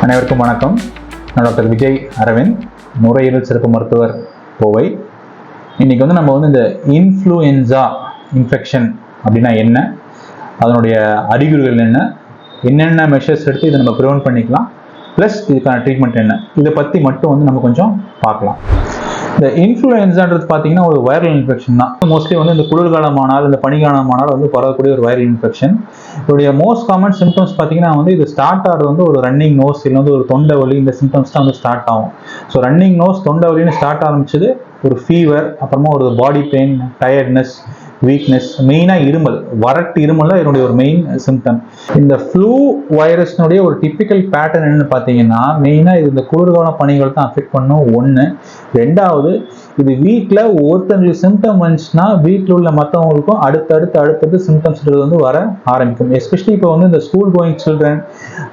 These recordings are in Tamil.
அனைவருக்கும் வணக்கம். நான் டாக்டர் விஜய் அரவிந்த், நுரையீரல் சிறப்பு மருத்துவர், கோவை. இன்னைக்கு நம்ம இந்த இன்ஃப்ளூயன்சா இன்ஃபெக்ஷன் அப்படின்னா என்ன, அதனுடைய அறிகுறிகள் என்ன, என்னென்ன மெஷர்ஸ் எடுத்து இதை நம்ம ப்ரிவென்ட் பண்ணிக்கலாம், ப்ளஸ் இதுக்கான ட்ரீட்மெண்ட் என்ன, இதை பற்றி மட்டும் நம்ம கொஞ்சம் பார்க்கலாம். இந்த இன்ஃப்ளூயன்ஸான்றது பார்த்தீங்கன்னா ஒரு வைரல் இன்ஃபெக்ஷன் தான். மோஸ்ட்லி இந்த குளிர்காலமானால் இந்த பனிகாலமானால் பரவக்கூடிய ஒரு வைரல் இன்ஃபெக்ஷன். இதோடைய மோஸ்ட் காமன் சிம்டம்ஸ் பார்த்தீங்கன்னா இது ஸ்டார்ட் ஆகிறது ஒரு ரன்னிங் நோஸ், இல்லை ஒரு தொண்டை வலி, இந்த சிம்டம்ஸ் தான் ஸ்டார்ட் ஆகும். ஸோ ரன்னிங் நோஸ், தொண்டை வலின்னு ஸ்டார்ட் ஆரம்பிச்சது, ஒரு ஃபீவர், அப்புறமா ஒரு பாடி பெயின், டயர்ட்னஸ், வீக்னஸ், மெயினாக இருமல், வறட்டு இருமல் தான் இதனுடைய ஒரு மெயின் சிம்டம். இந்த ஃப்ளூ வைரஸ்னுடைய ஒரு டிப்பிக்கல் பேட்டர்ன் என்னன்னு பார்த்தீங்கன்னா, மெயினாக இது இந்த குளிர்கால பனிகள் தான் அஃபெக்ட் பண்ணும். ஒன்று. ரெண்டாவது, இது வீட்டில் ஒருத்தங்களுக்கு சிம்டம் வந்துச்சுன்னா வீட்டில் உள்ள மற்றவங்களுக்கும் அடுத்தடுத்து சிம்டம்ஸ் வர ஆரம்பிக்கும். எஸ்பெஷலி இப்போ இந்த ஸ்கூல் கோயிங் சில்ட்ரன்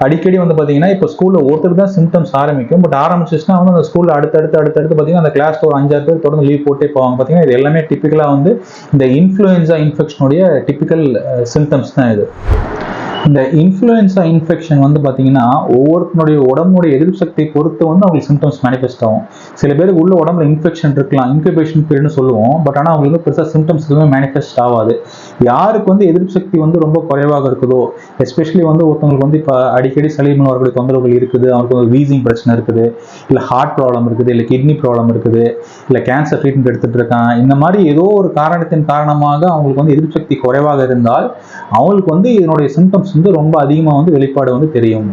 அடிக்கடி பார்த்தீங்கன்னா இப்போ ஸ்கூலில் ஒருத்தருக்கு தான் சிம்டம்ஸ் ஆரம்பிக்கும். பட் ஆரம்பிச்சிச்சுன்னா அந்த ஸ்கூலில் அடுத்தடுத்து பார்த்தீங்கன்னா அந்த கிளாஸில் ஒரு 5-6 பேர் தொடர்ந்து லீவ் போட்டே போவாங்க. பார்த்தீங்கன்னா இது எல்லாமே டிப்பிக்கலாக இந்த இன்ஃப்ளூயன்சா இன்ஃபெக்ஷனுடைய டிப்பிக்கல் சிம்டம்ஸ் தான் இது. இந்த இன்ஃப்ளூயன்சா இன்ஃபெக்ஷன் பார்த்தீங்கன்னா ஒவ்வொருத்தனுடைய உடம்புடைய எதிர்ப்பு சக்தியை பொறுத்து அவங்களுக்கு சிம்டம்ஸ் மேனிஃபெஸ்ட் ஆகும். சில பேருக்கு உள்ள உடம்புல இன்ஃபெக்ஷன் இருக்கலாம், இன்குபேஷன் பீரியட்னு சொல்லுவோம். பட் ஆனால் அவங்களுக்கு பெருசாக சிம்டம்ஸ் எதுவுமே மேனிஃபெஸ்ட் ஆகாது. யாருக்கு எதிர்ப்பு சக்தி ரொம்ப குறைவாக இருக்குதோ, எஸ்பெஷலி ஒருத்தவங்களுக்கு இப்போ அடிக்கடி சளிமணம் வரக்கூடிய தொந்தரவுகள் இருக்குது, அவங்களுக்கு வீசிங் பிரச்சனை இருக்குது, இல்லை ஹார்ட் ப்ராப்ளம் இருக்குது, இல்லை கிட்னி ப்ராப்ளம் இருக்குது, இல்லை கேன்சர் ட்ரீட்மெண்ட் எடுத்துகிட்டு இருக்காங்க, இந்த மாதிரி ஏதோ ஒரு காரணத்தின் காரணமாக அவங்களுக்கு எதிர்ப்பு சக்தி குறைவாக இருந்தால் அவங்களுக்கு இதனுடைய சிம்டம்ஸ் ரொம்ப அதிகமாக வெளிப்பாடு தெரியும்.